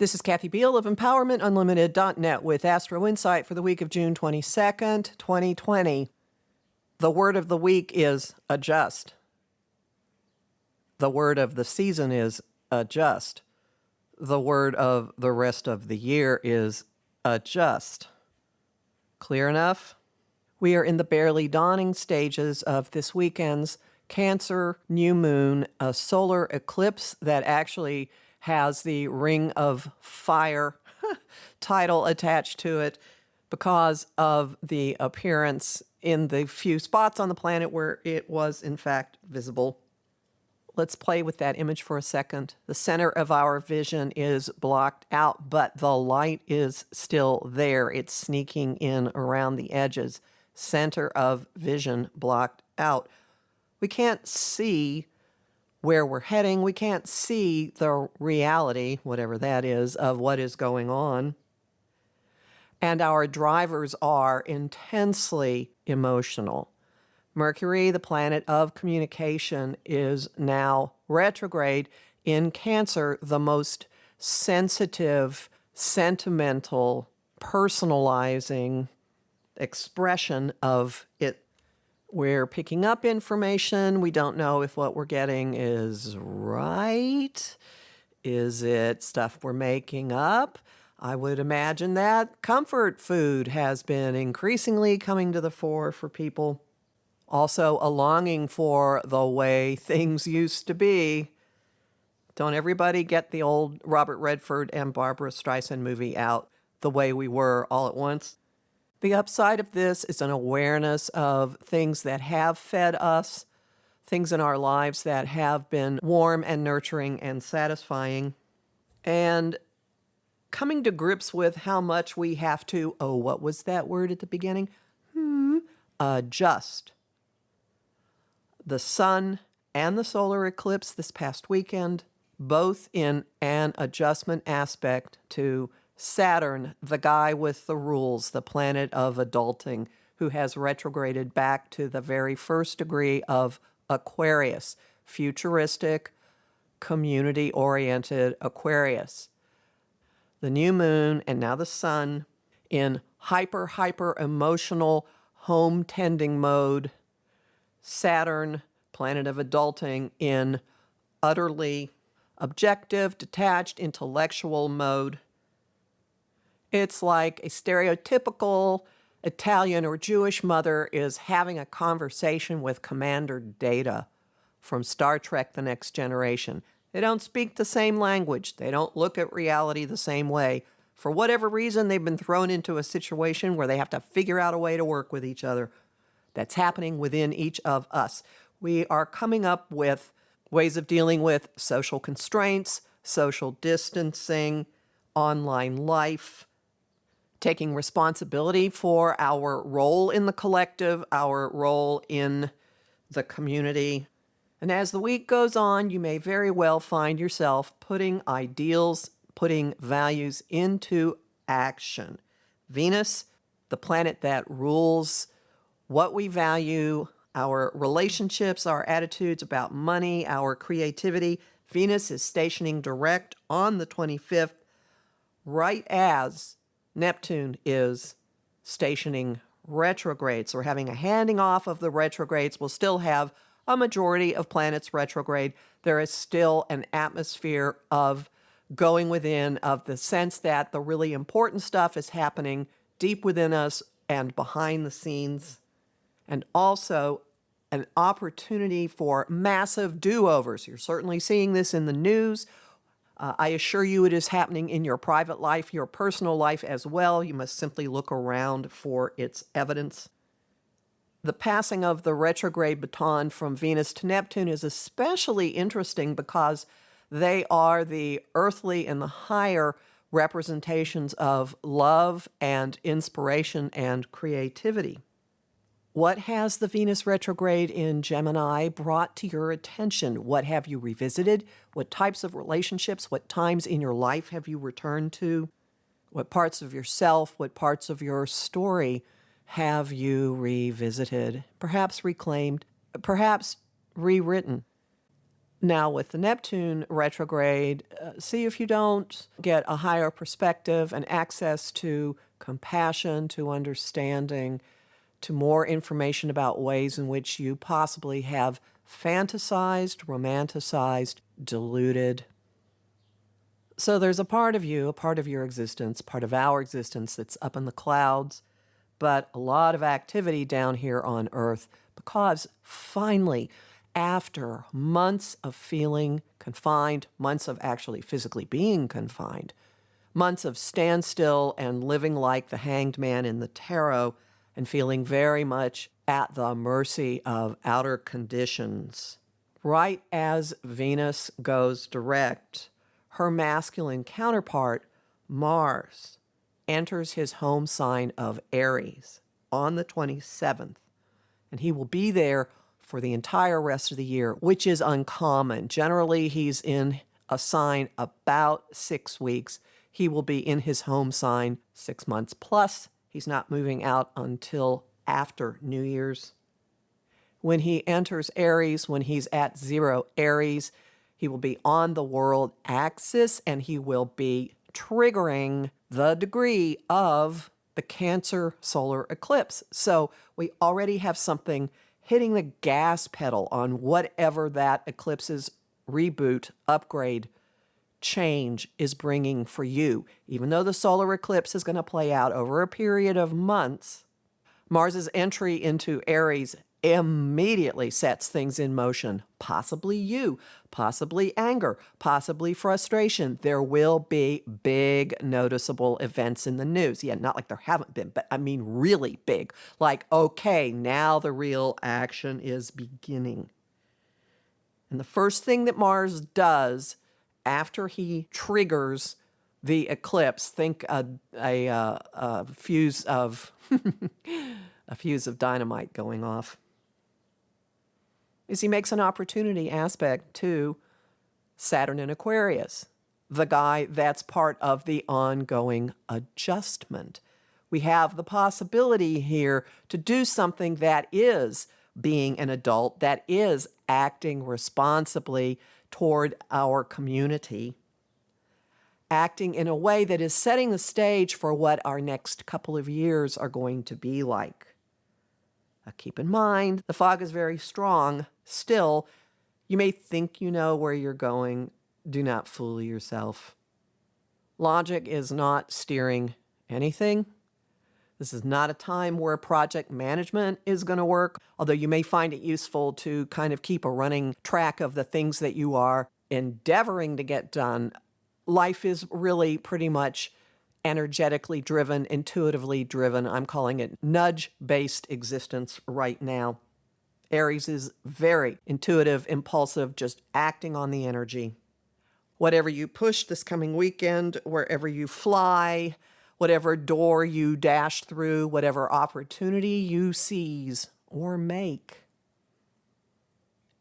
This is Kathy Beal of EmpowermentUnlimited.net with Astro-Insight for the week of June 22nd, 2020. The word of the week is adjust. The word of the season is adjust. The word of the rest of the year is adjust. Clear enough? We are in the barely dawning stages of this weekend's Cancer new moon, a solar eclipse that actually has the Ring of Fire title attached to it because of the appearance in the few spots on the planet where it was in fact visible. Let's play with that image for a second. The center of our vision is blocked out, but the light is still there. It's sneaking in around the edges. Center of vision blocked out. We can't see where we're heading. We can't see the reality, whatever that is, of what is going on. And our drivers are intensely emotional. Mercury, the planet of communication, is now retrograde in Cancer, the most sensitive, sentimental, personalizing expression of it. We're picking up information. We don't know if what we're getting is right. Is it stuff we're making up? I would imagine that comfort food has been increasingly coming to the fore for people. Also, a longing for the way things used to be. Don't everybody get the old Robert Redford and Barbara Streisand movie out, The Way We Were, all at once? The upside of this is an awareness of things that have fed us, things in our lives that have been warm and nurturing and satisfying, and coming to grips with how much we have to, oh, what was that word at the beginning? Adjust. The sun and the solar eclipse this past weekend, both in an adjustment aspect to Saturn, the guy with the rules, the planet of adulting, who has retrograded back to the very first degree of Aquarius, futuristic, community-oriented Aquarius. The new moon and now the sun in hyper emotional home tending mode. Saturn, planet of adulting, in utterly objective, detached, intellectual mode. It's like a stereotypical Italian or Jewish mother is having a conversation with Commander Data from Star Trek: The Next Generation. They don't speak the same language. They don't look at reality the same way. For whatever reason, they've been thrown into a situation where they have to figure out a way to work with each other. That's happening within each of us. We are coming up with ways of dealing with social constraints, social distancing, online life, taking responsibility for our role in the collective, our role in the community. And as the week goes on, you may very well find yourself putting ideals, putting values into action. Venus, the planet that rules what we value, our relationships, our attitudes about money, our creativity. Venus is stationing direct on the 25th, right as Neptune is stationing retrograde. So we're having a handing off of the retrogrades. We'll still have a majority of planets retrograde. There is still an atmosphere of going within, of the sense that the really important stuff is happening deep within us and behind the scenes. And also an opportunity for massive do-overs. You're certainly seeing this in the news. I assure you it is happening in your private life, your personal life as well. You must simply look around for its evidence. The passing of the retrograde baton from Venus to Neptune is especially interesting because they are the earthly and the higher representations of love and inspiration and creativity. What has the Venus retrograde in Gemini brought to your attention? What have you revisited? What types of relationships, what times in your life have you returned to? What parts of yourself, what parts of your story have you revisited? Perhaps reclaimed, perhaps rewritten. Now, with the Neptune retrograde, see if you don't get a higher perspective and access to compassion, to understanding, to more information about ways in which you possibly have fantasized, romanticized, deluded. So there's a part of you, a part of your existence, part of our existence that's up in the clouds, but a lot of activity down here on Earth because finally, after months of feeling confined, months of actually physically being confined, months of standstill and living like the hanged man in the tarot and feeling very much at the mercy of outer conditions. Right as Venus goes direct, her masculine counterpart, Mars, enters his home sign of Aries on the 27th, and he will be there for the entire rest of the year, which is uncommon. Generally, he's in a sign about 6 weeks. He will be in his home sign 6 months plus. He's not moving out until after New Year's. When he enters Aries, when he's at 0 Aries, he will be on the world axis and he will be triggering the degree of the Cancer solar eclipse. So we already have something hitting the gas pedal on whatever that eclipse's reboot, upgrade, change is bringing for you. Even though the solar eclipse is going to play out over a period of months, Mars's entry into Aries immediately sets things in motion. Possibly you, possibly anger, possibly frustration. There will be big noticeable events in the news. Yeah, not like there haven't been, but I mean really big. Like, okay, now the real action is beginning. And the first thing that Mars does after he triggers the eclipse, think a fuse of a fuse of dynamite going off, is he makes an opportunity aspect to Saturn in Aquarius, the guy that's part of the ongoing adjustment. We have the possibility here to do something that is being an adult, that is acting responsibly toward our community, acting in a way that is setting the stage for what our next couple of years are going to be like. Keep in mind, the fog is very strong. Still, you may think you know where you're going. Do not fool yourself. Logic is not steering anything. This is not a time where project management is going to work, although you may find it useful to kind of keep a running track of the things that you are endeavoring to get done. Life is really pretty much energetically driven, intuitively driven. I'm calling it nudge-based existence right now. Aries is very intuitive, impulsive, just acting on the energy. Whatever you push this coming weekend, wherever you fly, whatever door you dash through, whatever opportunity you seize or make,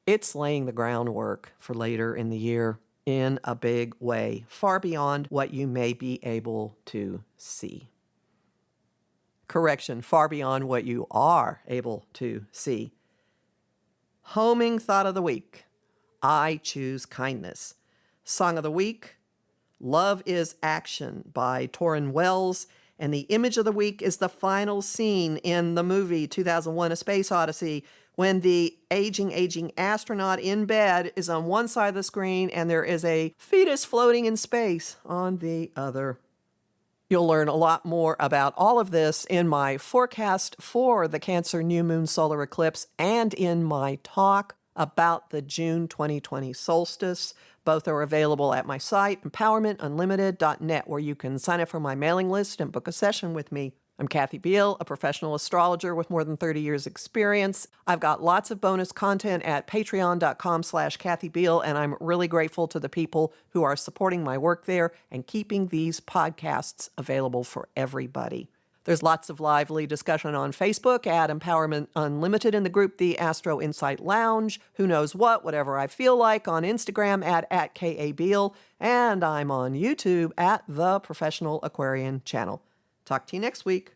it's laying the groundwork for later in the year in a big way, far beyond what you may be able to see. Correction, far beyond what you are able to see. Homing thought of the week. I choose kindness. Song of the week, Love is Action by Torrin Wells. And the image of the week is the final scene in the movie 2001: A Space Odyssey, when the aging astronaut in bed is on one side of the screen and there is a fetus floating in space on the other. You'll learn a lot more about all of this in my forecast for the Cancer new moon solar eclipse and in my talk about the June 2020 solstice. Both are available at my site, empowermentunlimited.net, where you can sign up for my mailing list and book a session with me. I'm Kathy Beal, a professional astrologer with more than 30 years experience. I've got lots of bonus content at patreon.com/Kathy Beal, and I'm really grateful to the people who are supporting my work there and keeping these podcasts available for everybody. There's lots of lively discussion on Facebook at Empowerment Unlimited, in the group The Astro-Insight Lounge, Who Knows What, Whatever I Feel Like, on Instagram at KABeal, and I'm on YouTube at The Professional Aquarian Channel. Talk to you next week.